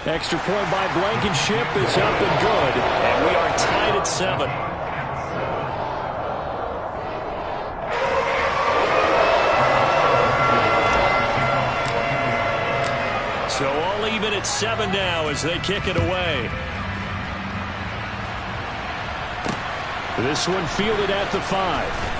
Extra point by Blankenship is up and good, and we are tied at 7. So all even at 7 now as they kick it away. This one fielded at the 5.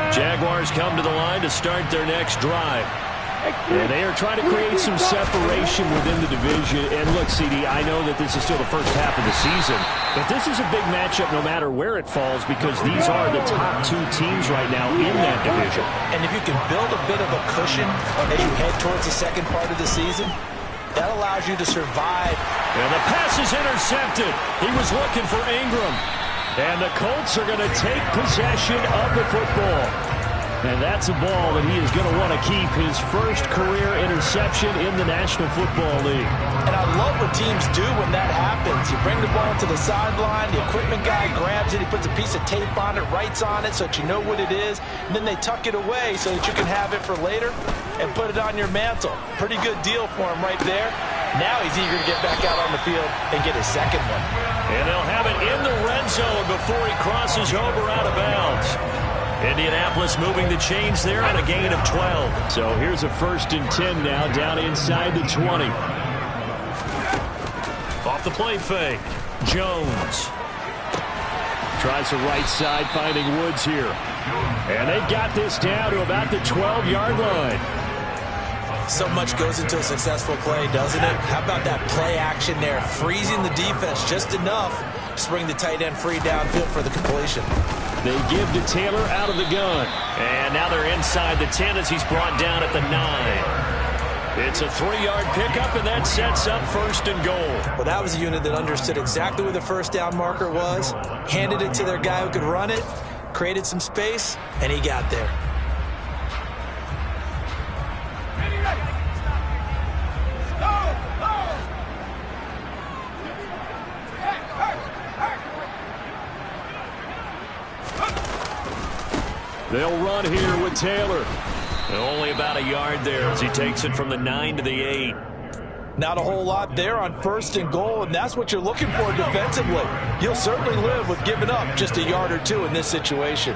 Jaguars come to the line to start their next drive. And they are trying to create some separation within the division. And look, CD, I know that this is still the first half of the season, but this is a big matchup no matter where it falls because these are the top 2 teams right now in that division. And if you can build a bit of a cushion as you head towards the second part of the season, that allows you to survive. And the pass is intercepted. He was looking for Ingram. And the Colts are going to take possession of the football. And that's a ball that he is going to want to keep, his first career interception in the National Football League. And I love what teams do when that happens. You bring the ball to the sideline, the equipment guy grabs it, he puts a piece of tape on it, writes on it so that you know what it is, and then they tuck it away so that you can have it for later and put it on your mantle. Pretty good deal for him right there. Now he's eager to get back out on the field and get his second one. And they'll have it in the red zone before he crosses over out of bounds. Indianapolis moving the chains there on a gain of 12. So here's a 1st and 10 now down inside the 20. Off the play fake. Jones. Tries the right side, finding Woods here. And they've got this down to about the 12-yard line. So much goes into a successful play, doesn't it? How about that play action there? Freezing the defense just enough to bring the tight end free downfield for the completion. They give to Taylor out of the gun. And now they're inside the 10 as he's brought down at the 9. It's a 3-yard pickup, and that sets up 1st and goal. Well, that was a unit that understood exactly where the first down marker was, handed it to their guy who could run it, created some space, and he got there. They'll run here with Taylor. And only about a yard there as he takes it from the 9 to the 8. Not a whole lot there on 1st and goal, and that's what you're looking for defensively. You'll certainly live with giving up just a yard or 2 in this situation.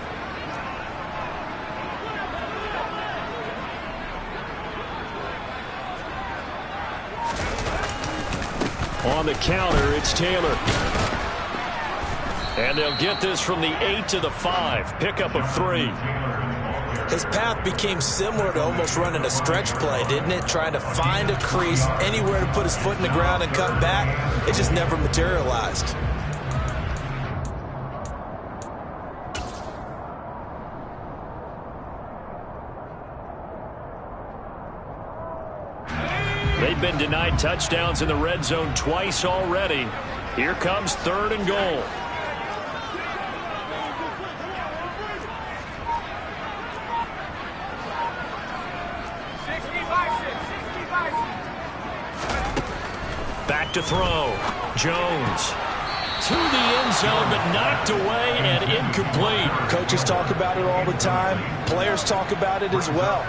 On the counter, it's Taylor. And they'll get this from the 8 to the 5. Pickup of 3. His path became similar to almost running a stretch play, didn't it? Trying to find a crease, anywhere to put his foot in the ground and cut back. It just never materialized. They've been denied touchdowns in the red zone twice already. Here comes 3rd and goal. Back to throw. Jones. To the end zone, but knocked away and incomplete. Coaches talk about it all the time. Players talk about it as well.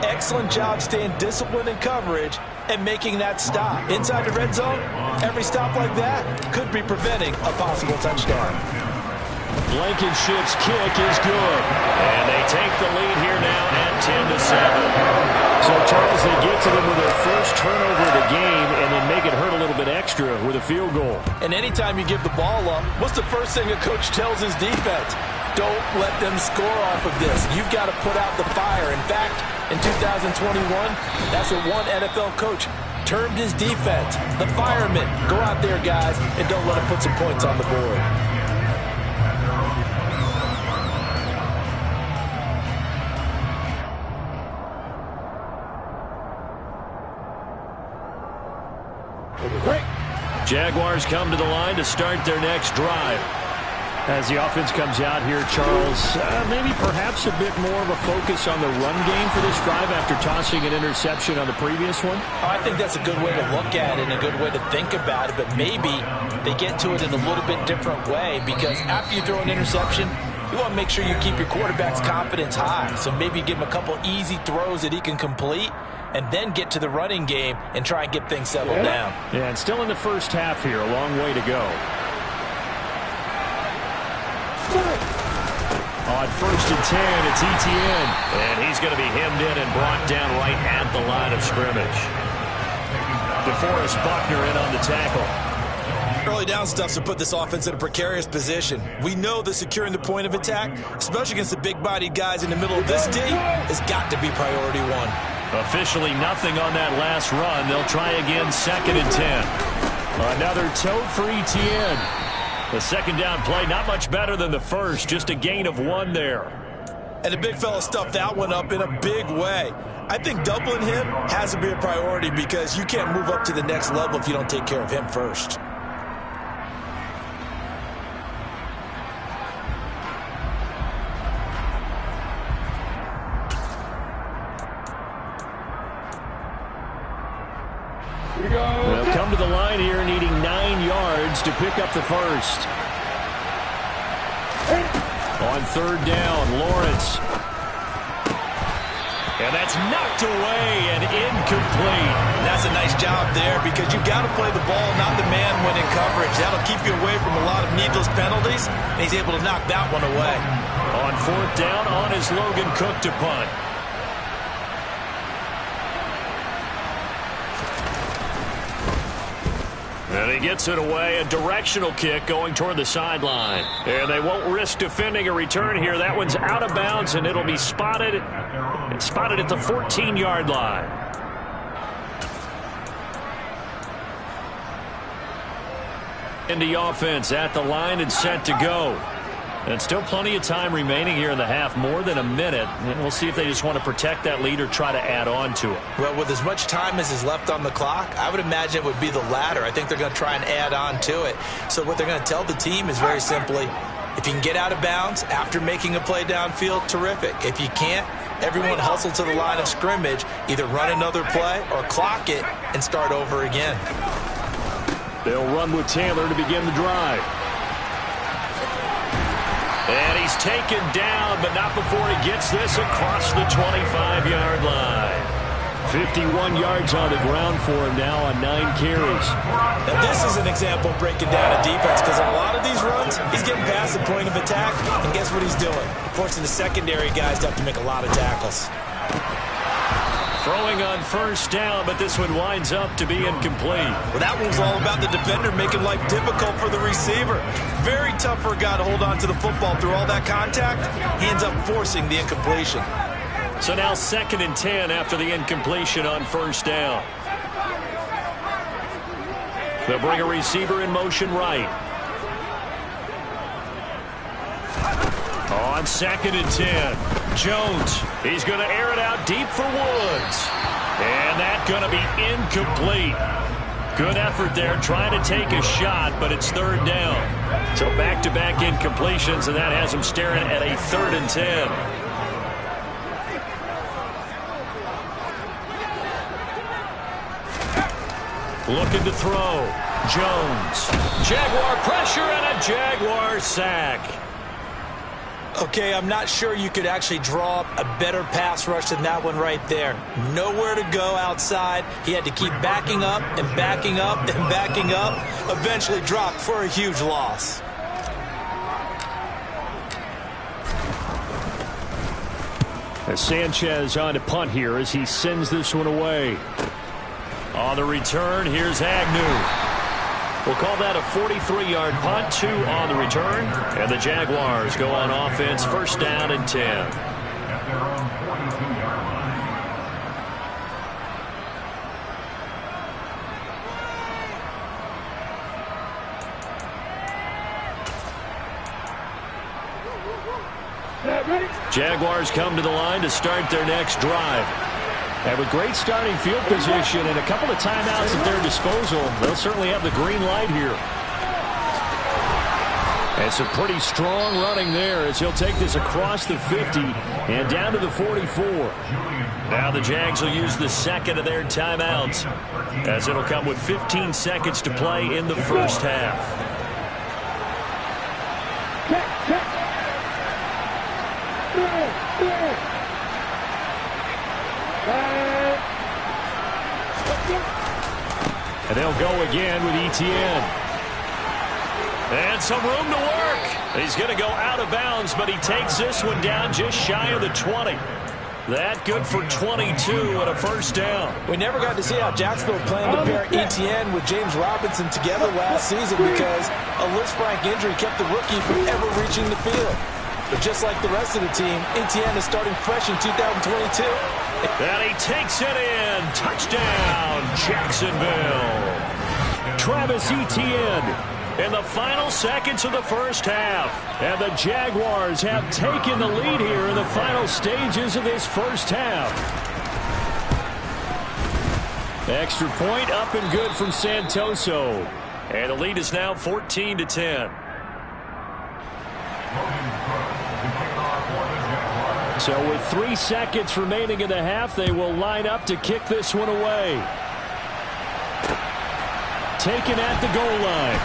Excellent job staying disciplined in coverage and making that stop. Inside the red zone, every stop like that could be preventing a possible touchdown. Blankenship's kick is good. And they take the lead here now at 10-7. So, Charles, they get to them with their first turnover of the game and then make it hurt a little bit extra with a field goal. And anytime you give the ball up, what's the first thing a coach tells his defense? Don't let them score off of this. You've got to put out the fire. In fact, in 2021, that's what one NFL coach termed his defense. The firemen. Go out there, guys, and don't let them put some points on the board. Jaguars come to the line to start their next drive. As the offense comes out here, Charles, maybe perhaps a bit more of a focus on the run game for this drive after tossing an interception on the previous one? I think that's a good way to look at it and a good way to think about it, but maybe they get to it in a little bit different way, because after you throw an interception, you want to make sure you keep your quarterback's confidence high. So maybe give him a couple easy throws that he can complete and then get to the running game and try and get things settled down. Yeah, and still in the first half here, a long way to go. On 1st and 10, it's Etienne. And he's going to be hemmed in and brought down right at the line of scrimmage. DeForest Buckner in on the tackle. Early down stuff to put this offense in a precarious position. We know that securing the point of attack, especially against the big-bodied guys in the middle of this D, has got to be priority one. Officially nothing on that last run. They'll try again 2nd and 10. Another tote for Etienne. The second down play, not much better than the first, just a gain of 1 there. And the big fella stuffed that one up in a big way. I think doubling him has to be a priority, because you can't move up to the next level if you don't take care of him first. They'll come to the line here needing 9 yards to pick up the first. On 3rd down, Lawrence. And that's knocked away and incomplete. That's a nice job there, because you've got to play the ball, not the man when in coverage. That'll keep you away from a lot of needless penalties, and he's able to knock that one away. On 4th down, on is Logan Cook to punt. And he gets it away, a directional kick going toward the sideline. And they won't risk defending a return here. That one's out of bounds, and it'll be spotted. It's spotted at the 14-yard line. And the offense at the line and set to go. And still plenty of time remaining here in the half, more than a minute. And we'll see if they just want to protect that lead or try to add on to it. Well, with as much time as is left on the clock, I would imagine it would be the latter. I think they're going to try and add on to it. So what they're going to tell the team is very simply, if you can get out of bounds after making a play downfield, terrific. If you can't, everyone hustle to the line of scrimmage, either run another play or clock it and start over again. They'll run with Taylor to begin the drive. And he's taken down, but not before he gets this across the 25-yard line. 51 yards on the ground for him now on 9 carries. Now this is an example of breaking down a defense, because on a lot of these runs, he's getting past the point of attack, and guess what he's doing? Forcing the secondary guys to have to make a lot of tackles. Throwing on 1st down, but this one winds up to be incomplete. Well, that one was all about the defender making life difficult for the receiver. Very tough for a guy to hold on to the football through all that contact. He ends up forcing the incompletion. So now 2nd and 10 after the incompletion on 1st down. They'll bring a receiver in motion right. On 2nd and 10, Jones. He's going to air it out deep for Woods. And that's going to be incomplete. Good effort there trying to take a shot, but it's 3rd down. So back-to-back incompletions, and that has him staring at a 3rd and 10. Looking to throw. Jones. Jaguar pressure and a Jaguar sack. Okay, I'm not sure you could actually draw up a better pass rush than that one right there. Nowhere to go outside. He had to keep backing up and backing up and backing up. Eventually dropped for a huge loss. As Sanchez on to punt here as he sends this one away. On the return, here's Agnew. We'll call that a 43-yard punt, 2 on the return. And the Jaguars go on offense, 1st down and 10. Jaguars come to the line to start their next drive. And with great starting field position and a couple of timeouts at their disposal, they'll certainly have the green light here. And some pretty strong running there as he'll take this across the 50 and down to the 44. Now the Jags will use the second of their timeouts as it'll come with 15 seconds to play in the first half. And they'll go again with Etienne. And some room to work. He's going to go out of bounds, but he takes this one down just shy of the 20. That good for 22 and a first down. We never got to see how Jacksonville planned to pair Etienne with James Robinson together last season because a Lisfranc injury kept the rookie from ever reaching the field. But just like the rest of the team, Etienne is starting fresh in 2022. And he takes it in. Touchdown, Jacksonville. Travis Etienne in the final seconds of the first half. And the Jaguars have taken the lead here in the final stages of this first half. Extra point up and good from Santoso. And the lead is now 14-10. So with 3 seconds remaining in the half, they will line up to kick this one away. Taken at the goal line.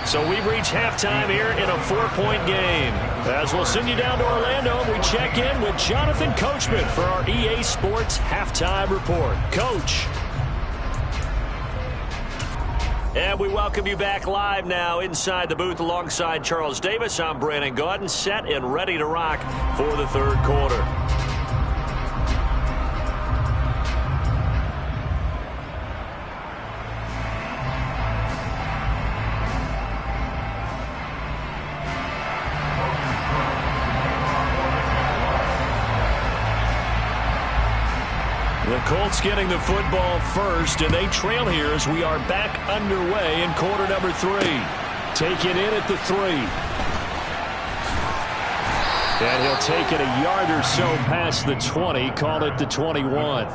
So we've reached halftime here in a 4-point game. As we'll send you down to Orlando, and we check in with Jonathan Coachman for our EA Sports Halftime Report. Coach. And we welcome you back live now inside the booth alongside Charles Davis. I'm Brandon Gaudin, set and ready to rock for the third quarter. The Colts getting the football first, and they trail here as we are back underway in quarter number 3. Take it in at the 3. And he'll take it a yard or so past the 20, call it the 21.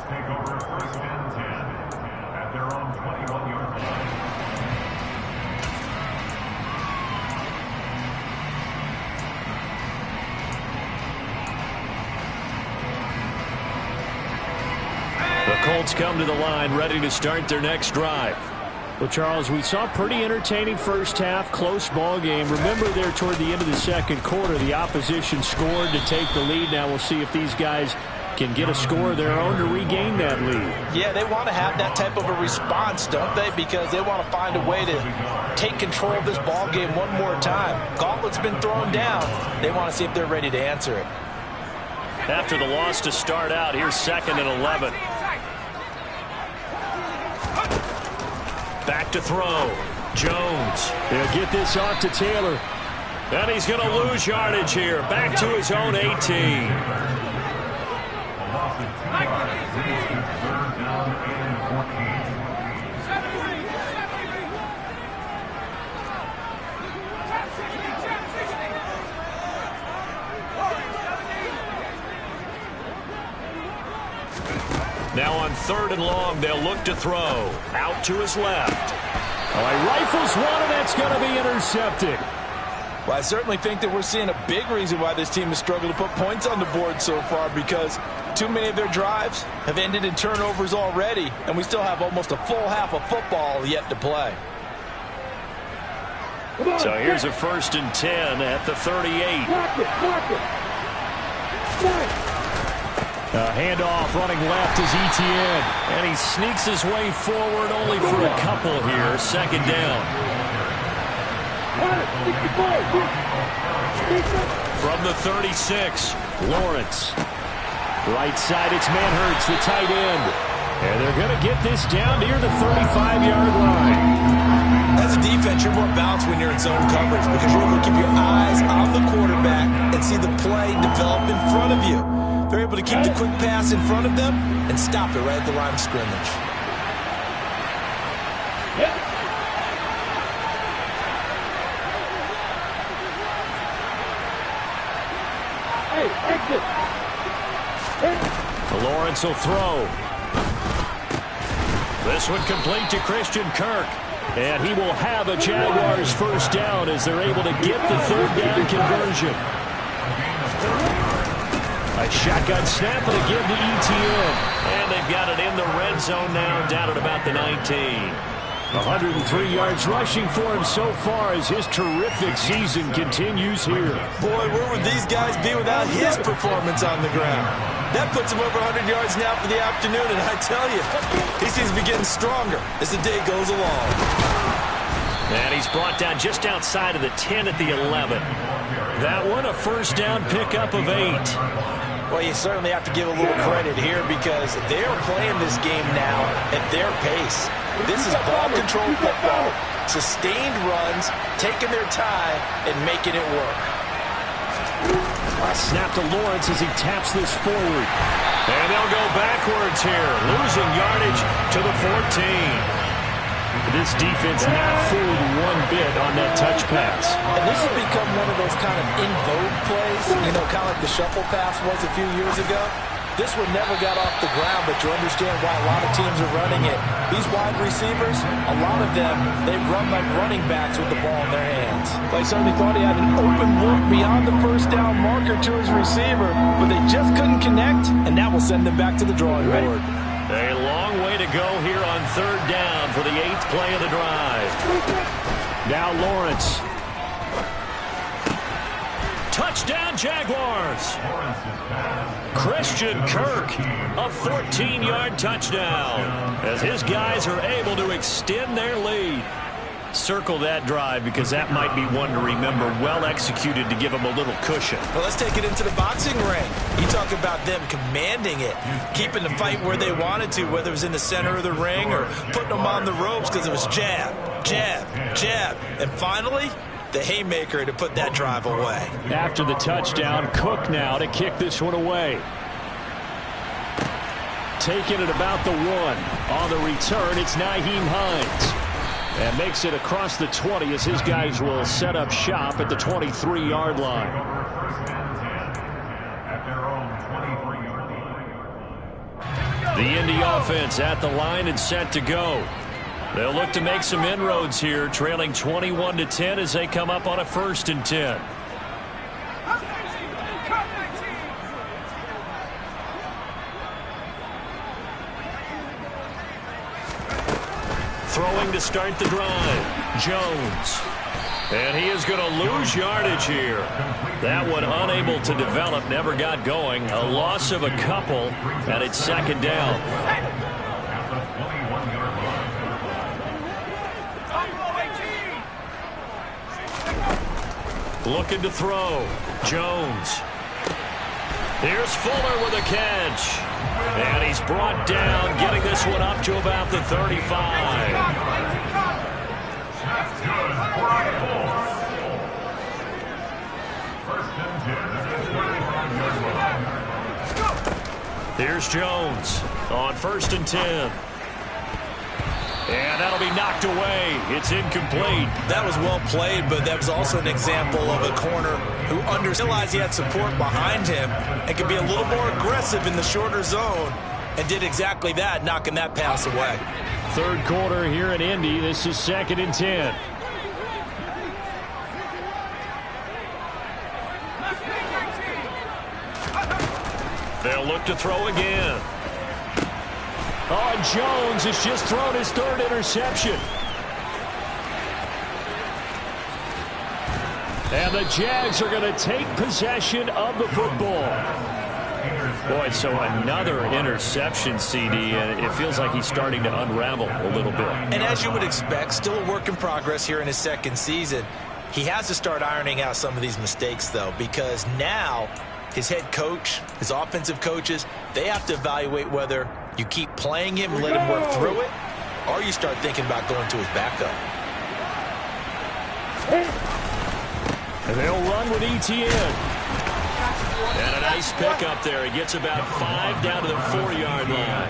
Colts come to the line ready to start their next drive. Well, Charles, we saw a pretty entertaining first half, close ball game. Remember there toward the end of the second quarter, the opposition scored to take the lead. Now we'll see if these guys can get a score of their own to regain that lead. Yeah, they want to have that type of a response, don't they? Because they want to find a way to take control of this ball game one more time. Gauntlet's been thrown down. They want to see if they're ready to answer it. After the loss to start out, here's 2nd and 11. Back to throw. Jones. He'll get this off to Taylor. And he's going to lose yardage here. Back to his own 18. Now on 3rd and long, they'll look to throw. Out to his left. Oh, he rifles one, and that's going to be intercepted. Well, I certainly think that we're seeing a big reason why this team has struggled to put points on the board so far, because too many of their drives have ended in turnovers already, and we still have almost a full half of football yet to play. So here's a 1st and 10 at the 38. Handoff running left is Etienne, and he sneaks his way forward only for a couple here. 2nd down. From the 36, Lawrence. Right side, it's Manhertz, the tight end. And they're going to get this down near the 35-yard line. As a defense, you're more balanced when you're in zone coverage because you're able to keep your eyes on the quarterback and see the play develop in front of you. They're able to keep the quick pass in front of them and stop it right at the line of scrimmage. Hey, exit. Lawrence will throw. This one complete to Christian Kirk. And he will have a Jaguars first down as they're able to get the third down conversion. A shotgun snap and again to ETN. And they've got it in the red zone now, down at about the 19. 103 yards rushing for him so far as his terrific season continues here. Boy, where would these guys be without his performance on the ground? That puts him over 100 yards now for the afternoon, and I tell you, he seems to be getting stronger as the day goes along. And he's brought down just outside of the 10 at the 11. That one a first down pickup of 8. Well, you certainly have to give a little credit here because they're playing this game now at their pace. This is ball control football, sustained runs, taking their time, and making it work. A snap to Lawrence as he taps this forward. And they'll go backwards here, losing yardage to the 14. This defense not fooled one bit on that touch pass. And this has become one of those kind of in vogue plays, you know, kind of like the shuffle pass was a few years ago. This one never got off the ground, but you understand why a lot of teams are running it. These wide receivers, a lot of them, they run like running backs with the ball in their hands. They certainly thought he had an open look beyond the first down marker to his receiver, but they just couldn't connect, and that will send them back to the drawing board. A long way to go here on third down for the 8th play of the drive. Now Lawrence. Touchdown, Jaguars. Christian Kirk, a 14-yard touchdown as his guys are able to extend their lead. Circle that drive because that might be one to remember. Well executed to give them a little cushion. Well, let's take it into the boxing ring. You talk about them commanding it, keeping the fight where they wanted to, whether it was in the center of the ring or putting them on the ropes because it was jab, jab, jab. And finally, the haymaker to put that drive away. After the touchdown, Cook now to kick this one away. Taking it about the 1. On the return, it's Nyheim Hines. And makes it across the 20 as his guys will set up shop at the 23-yard line. The Indy offense at the line and set to go. They'll look to make some inroads here, trailing 21-10 as they come up on a 1st and 10. Throwing to start the drive, Jones. And he is going to lose yardage here. That one unable to develop, never got going. A loss of a couple, and it's 2nd down. Looking to throw, Jones. Here's Fuller with a catch. And he's brought down, getting this one up to about the 35. Here's Jones on 1st and 10. And that'll be knocked away. It's incomplete. That was well played, but that was also an example of a corner who realized he had support behind him and could be a little more aggressive in the shorter zone and did exactly that, knocking that pass away. 3rd quarter here in Indy. This is 2nd and 10. They'll look to throw again. Oh, Jones has just thrown his 3rd interception. And the Jags are going to take possession of the football. Boy, so another interception, CD, and it feels like he's starting to unravel a little bit. And as you would expect, still a work in progress here in his 2nd season. He has to start ironing out some of these mistakes, though, because now his head coach, his offensive coaches, they have to evaluate whether you keep playing him and let him work through it, or you start thinking about going to his backup. And they'll run with ETN. And a nice pickup there. He gets about 5 down to the 4-yard line.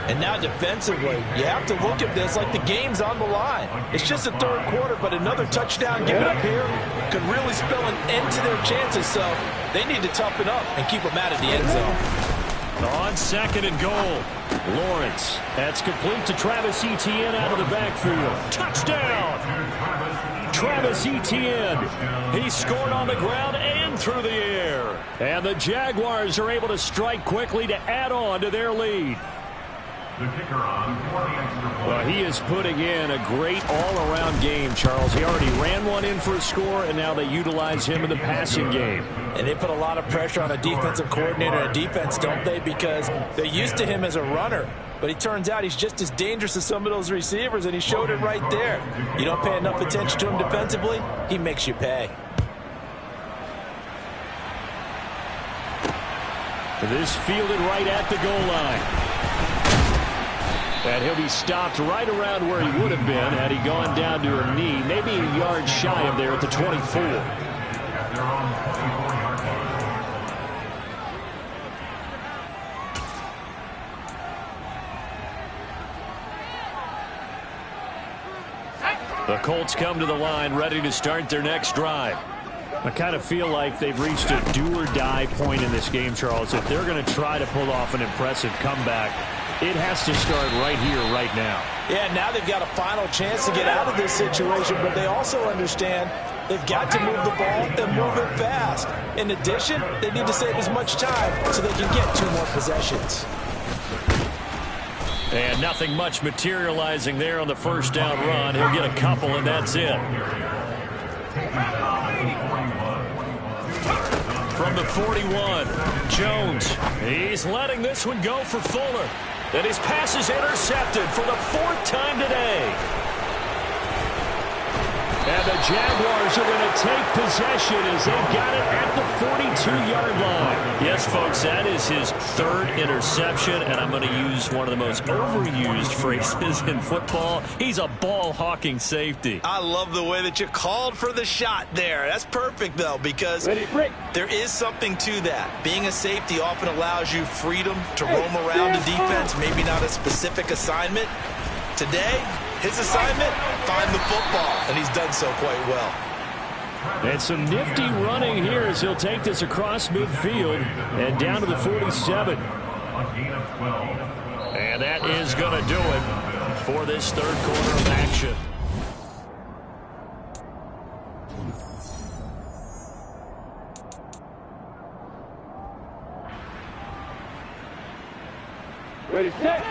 And now defensively, you have to look at this like the game's on the line. It's just the 3rd quarter, but another touchdown given up here could really spell an end to their chances, so they need to toughen up and keep them out of the end zone. On 2nd and goal. Lawrence. That's complete to Travis Etienne out of the backfield. Touchdown! Travis Etienne. He scored on the ground and through the air. And the Jaguars are able to strike quickly to add on to their lead. Well, he is putting in a great all-around game, Charles. He already ran one in for a score, and now they utilize him in the passing game. And they put a lot of pressure on a defensive coordinator and a defense, don't they? Because they're used to him as a runner. But it turns out he's just as dangerous as some of those receivers, and he showed it right there. You don't pay enough attention to him defensively, he makes you pay. This fielded right at the goal line. And he'll be stopped right around where he would have been had he gone down to a knee, maybe a yard shy of there at the 24. The Colts come to the line ready to start their next drive. I kind of feel like they've reached a do-or-die point in this game, Charles. If they're going to try to pull off an impressive comeback, it has to start right here, right now. Yeah, now they've got a final chance to get out of this situation, but they also understand they've got to move the ball and move it fast. In addition, they need to save as much time so they can get 2 more possessions. And nothing much materializing there on the first down run. He'll get a couple, and that's it. From the 41, Jones. He's letting this one go for Fuller. And his pass is intercepted for the 4th time today. And the Jaguars are going to take possession as they've got it at the 42-yard line. Yes, folks, that is his 3rd interception, and I'm going to use one of the most overused phrases in football. He's a ball-hawking safety. I love the way that you called for the shot there. That's perfect, though, because there is something to that. Being a safety often allows you freedom to roam around a defense, maybe not a specific assignment. Today, his assignment, find the football, and he's done so quite well. And some nifty running here as he'll take this across midfield and down to the 47. And that is going to do it for this 3rd quarter of action. Ready, set.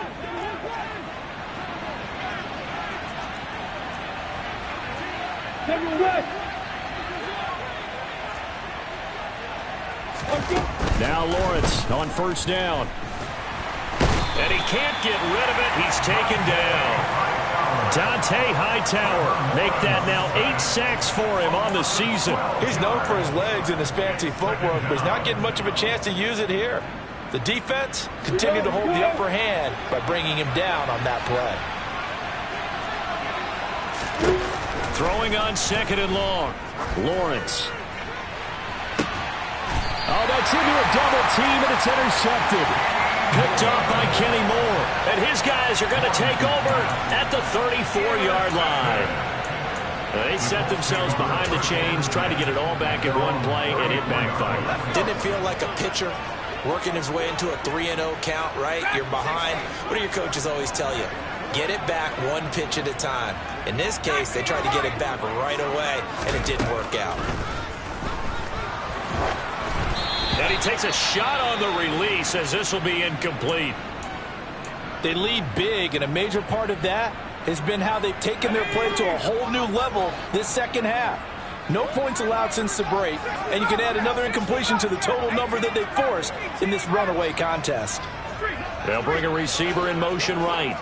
Now Lawrence on 1st down. And he can't get rid of it. He's taken down. Dante Hightower. Make that now 8 sacks for him on the season. He's known for his legs and his fancy footwork, but he's not getting much of a chance to use it here. The defense continued to hold the upper hand by bringing him down on that play. Throwing on 2nd and long. Lawrence. Oh, that's into a double team, and it's intercepted. Picked off by Kenny Moore. And his guys are going to take over at the 34-yard line. They set themselves behind the chains, trying to get it all back in one play, and it backfired. Didn't it feel like a pitcher working his way into a 3-0 count, right? You're behind. What do your coaches always tell you? Get it back 1 pitch at a time. In this case, they tried to get it back right away, and it didn't work out. And he takes a shot on the release as this will be incomplete. They lead big, and a major part of that has been how they've taken their play to a whole new level this 2nd half. No points allowed since the break, and you can add another incompletion to the total number that they forced in this runaway contest. They'll bring a receiver in motion right.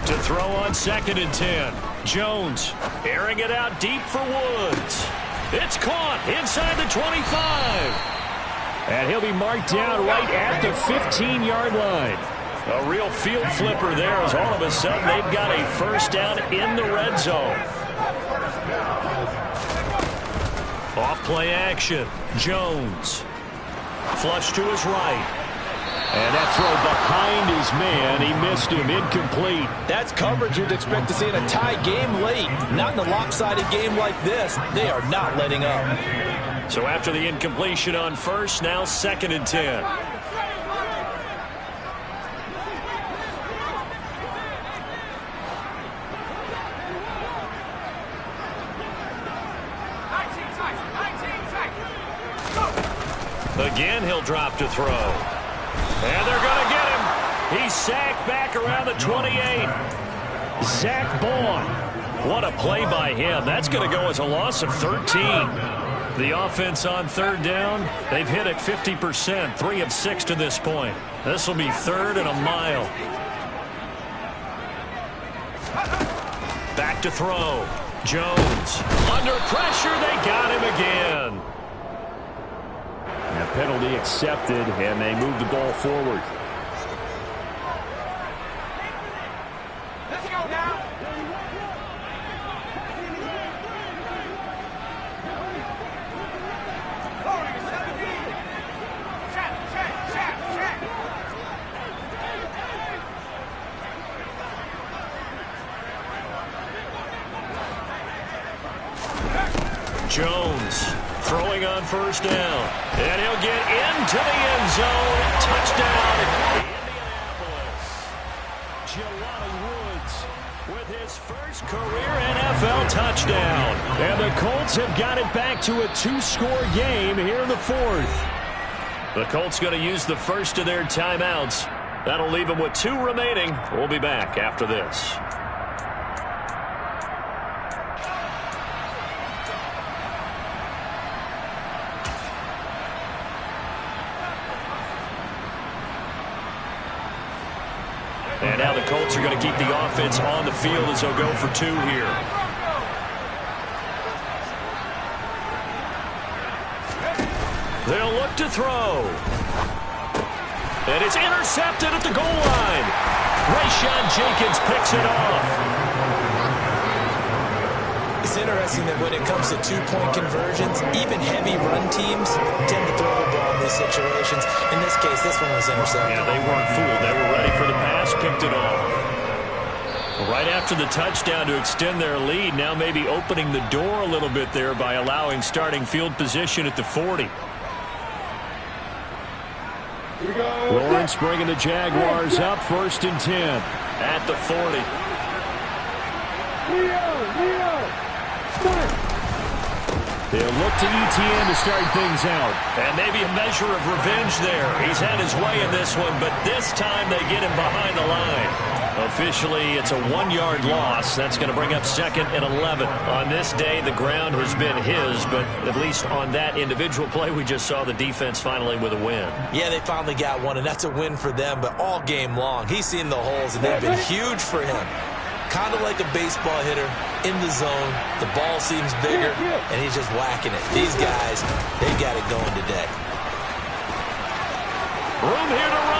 To throw on 2nd and 10. Jones airing it out deep for Woods. It's caught inside the 25. And he'll be marked down right at the 15-yard line. A real field flipper there as all of a sudden they've got a 1st down in the red zone. Off play action. Jones. Flush to his right. And that throw behind his man, he missed him, incomplete. That's coverage you'd expect to see in a tie game late. Not in a lopsided game like this. They are not letting up. So after the incompletion on first, now 2nd and 10. Again, he'll drop to throw. And they're going to get him. He's sacked back around the 28. Zach Baun. What a play by him. That's going to go as a loss of 13. The offense on 3rd down, they've hit it 50%, 3 of 6 to this point. This will be 3rd and a mile. Back to throw. Jones. Under pressure, they got him again. A penalty accepted, and they move the ball forward. Let's go now. Jones throwing on 1st down. And he'll get into the end zone. Touchdown, Indianapolis. Jelani Woods with his first career NFL touchdown. And the Colts have got it back to a 2-score game here in the 4th. The Colts going to use the first of their timeouts. That'll leave them with 2 remaining. We'll be back after this. And now the Colts are going to keep the offense on the field as they'll go for 2 here. They'll look to throw. And it's intercepted at the goal line. Rayshawn Jenkins picks it off. It's interesting that when it comes to 2-point conversions, even heavy run teams tend to throw the ball in these situations. In this case, this one was intercepted. Yeah, they weren't fooled. They were ready for the pass, picked it off. Right after the touchdown to extend their lead, now maybe opening the door a little bit there by allowing starting field position at the 40. Lawrence bringing the Jaguars up, 1st and 10 at the 40. They'll look to Etienne to start things out. And maybe a measure of revenge there. He's had his way in this one, but this time they get him behind the line. Officially, it's a 1-yard loss. That's going to bring up 2nd and 11. On this day, the ground has been his, but at least on that individual play, we just saw the defense finally with a win. Yeah, they finally got one, and that's a win for them, but all game long, he's seen the holes, and they've been huge for him. Kind of like a baseball hitter in the zone. The ball seems bigger, and he's just whacking it. These guys, they got it going today. Room here to run.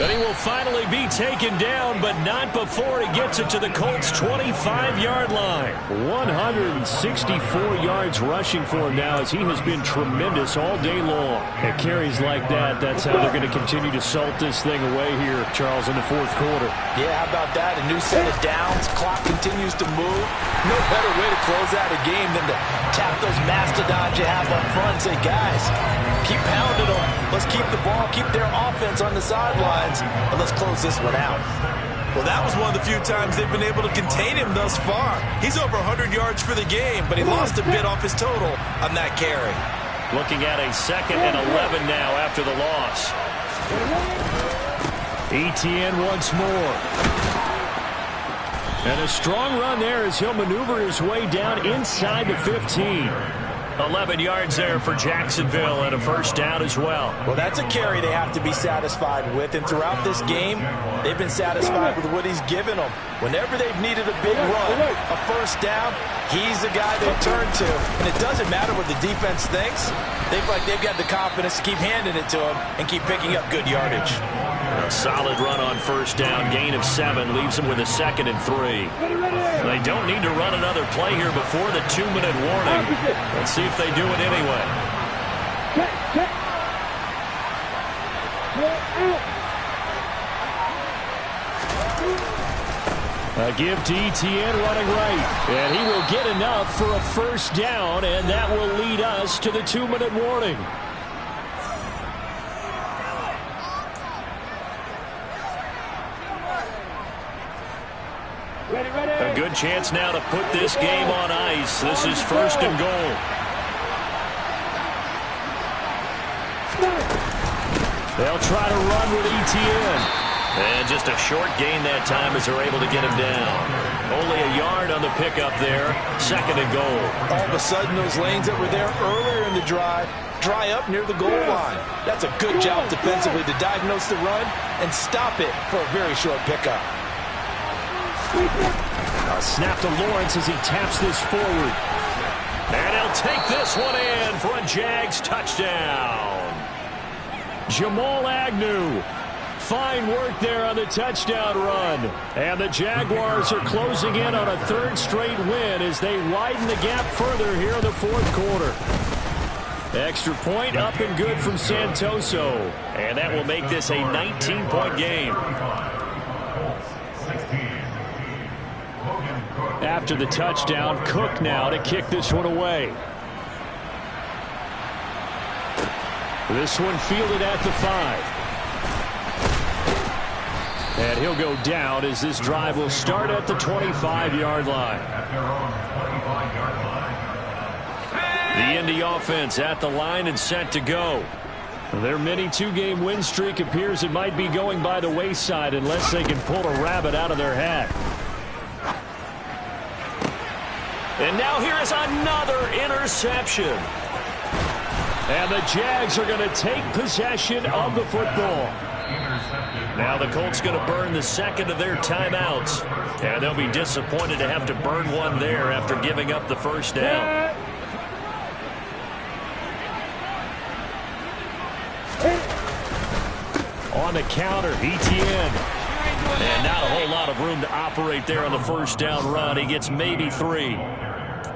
And he will finally be taken down, but not before he gets it to the Colts' 25-yard line. 164 yards rushing for him now as he has been tremendous all day long. At carries like that, that's how they're going to continue to salt this thing away here, Charles, in the 4th quarter. Yeah, how about that? A new set of downs. Clock continues to move. No better way to close out a game than to tap those mastodons you have up front and say, guys, keep pounding them. Let's keep the ball, keep their offense on the sidelines, and let's close this one out. Well, that was one of the few times they've been able to contain him thus far. He's over 100 yards for the game, but he lost a bit off his total on that carry. Looking at a 2nd and 11 now after the loss. Etienne once more. And a strong run there as he'll maneuver his way down inside the 15. 11 yards there for Jacksonville and a 1st down as well. Well, that's a carry they have to be satisfied with. And throughout this game, they've been satisfied with what he's given them. Whenever they've needed a big run, a 1st down, he's the guy they turn to. And it doesn't matter what the defense thinks. They feel like they've got the confidence to keep handing it to him and keep picking up good yardage. A solid run on 1st down, gain of 7, leaves them with a 2nd and 3. They don't need to run another play here before the 2-minute warning. Let's see if they do it anyway. A give to Etienne running right. And he will get enough for a first down, and that will lead us to the 2-minute warning. A good chance now to put this game on ice. This is 1st and goal. They'll try to run with Etienne. And just a short gain that time as they're able to get him down. Only a yard on the pickup there. 2nd and goal. All of a sudden, those lanes that were there earlier in the drive dry up near the goal line. That's a good job defensively to diagnose the run and stop it for a very short pickup. A snap to Lawrence as he taps this forward. And he'll take this one in for a Jags touchdown. Jamal Agnew. Fine work there on the touchdown run. And the Jaguars are closing in on a 3rd straight win as they widen the gap further here in the 4th quarter. Extra point up and good from Santoso. And that will make this a 19-point game. After the touchdown, Cook now to kick this one away. This one fielded at the 5. And he'll go down as this drive will start at the 25-yard line. The Indy offense at the line and set to go. Their mini 2-game win streak appears it might be going by the wayside unless they can pull a rabbit out of their hat. And now here is another interception. And the Jags are going to take possession of the football. Now the Colts going to burn the 2nd of their timeouts. And they'll be disappointed to have to burn one there after giving up the first down. On the counter, Etienne. And not a whole lot of room to operate there on the first down run. He gets maybe 3.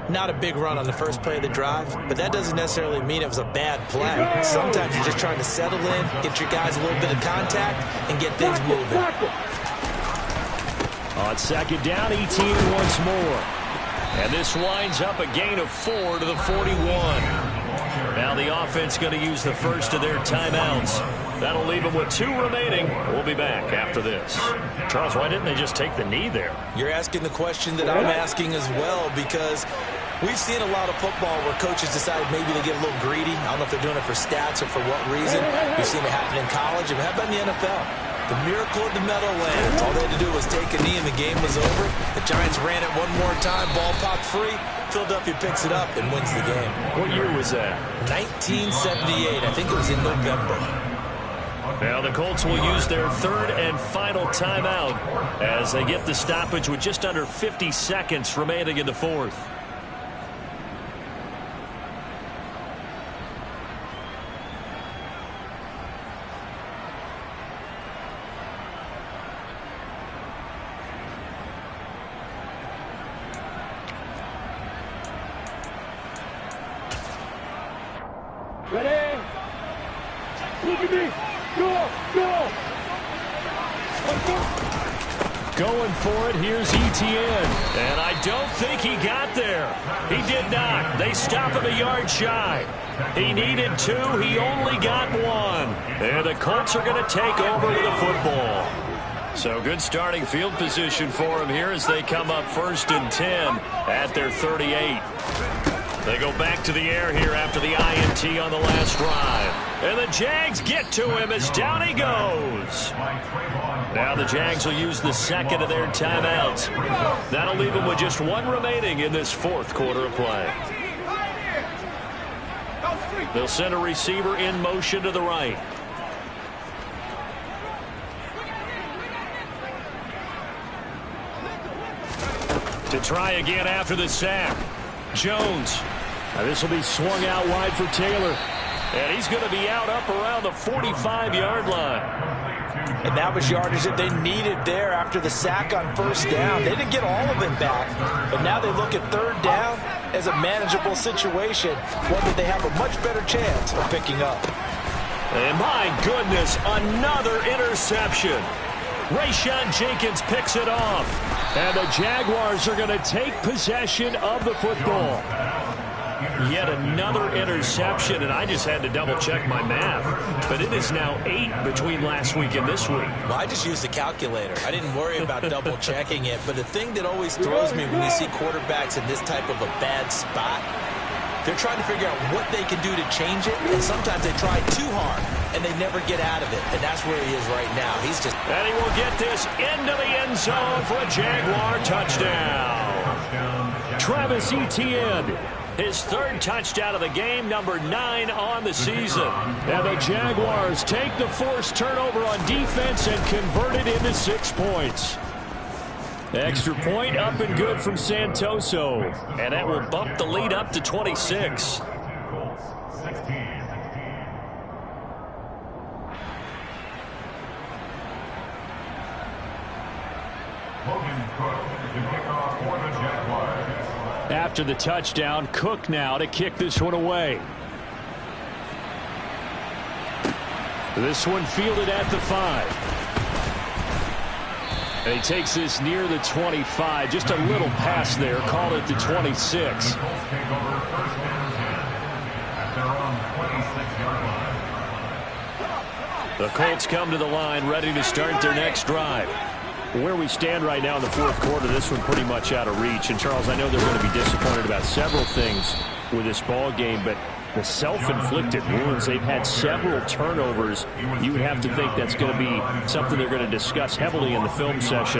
Not a big run on the first play of the drive, but that doesn't necessarily mean it was a bad play. Sometimes you're just trying to settle in, get your guys a little bit of contact, and get things moving. On 2nd down, Etienne once more. And this winds up a gain of 4 to the 41. Now the offense going to use the first of their timeouts. That'll leave them with 2 remaining. We'll be back after this. Charles, why didn't they just take the knee there? You're asking the question that I'm asking as well, because we've seen a lot of football where coaches decide maybe to get a little greedy. I don't know if they're doing it for stats or for what reason. We've seen it happen in college. And how about in the NFL? The miracle of the Meadowlands. All they had to do was take a knee and the game was over. The Giants ran it one more time. Ball popped free. Philadelphia picks it up and wins the game. What year was that? 1978. I think it was in November. Now the Colts will use their 3rd and final timeout as they get the stoppage with just under 50 seconds remaining in the 4th. Ready? Look at me. Go, go. Going for it, here's Etienne. And I don't think he got there. He did not. They stop him a yard shy. He needed 2. He only got 1. And the Colts are going to take over with a football. So good starting field position for him here as they come up 1st and 10 at their 38. They go back to the air here after the INT on the last drive. And the Jags get to him as down he goes. Now the Jags will use the 2nd of their timeouts. That'll leave them with just 1 remaining in this 4th quarter of play. They'll send a receiver in motion to the right. To try again after the sack. Jones. Now this will be swung out wide for Taylor. And he's going to be out up around the 45-yard line. And that was yardage that they needed there after the sack on 1st down. They didn't get all of it back, but now they look at 3rd down as a manageable situation, one that they have a much better chance of picking up. And my goodness, another interception. Rayshon Jenkins picks it off. And the Jaguars are going to take possession of the football. Yet another interception, and I just had to double-check my math. But it is now 8 between last week and this week. Well, I just used the calculator. I didn't worry about double-checking it. But the thing that always throws me when you see quarterbacks in this type of a bad spot, they're trying to figure out what they can do to change it, and sometimes they try too hard, and they never get out of it, and that's where he is right now. He's just... And he will get this into the end zone for a Jaguar touchdown. Travis Etienne, his 3rd touchdown of the game, number 9 on the season. And the Jaguars take the forced turnover on defense and convert it into 6 points. Extra point up and good from Santoso. And that will bump the lead up to 26. After the touchdown, Cook now to kick this one away. This one fielded at the 5. And he takes this near the 25. Just a little pass there. Called it the 26. The Colts come to the line, ready to start their next drive. Where we stand right now in the 4th quarter, this one pretty much out of reach. And, Charles, I know they're going to be disappointed about several things with this ball game, but the self-inflicted wounds, they've had several turnovers. You would have to think that's going to be something they're going to discuss heavily in the film session.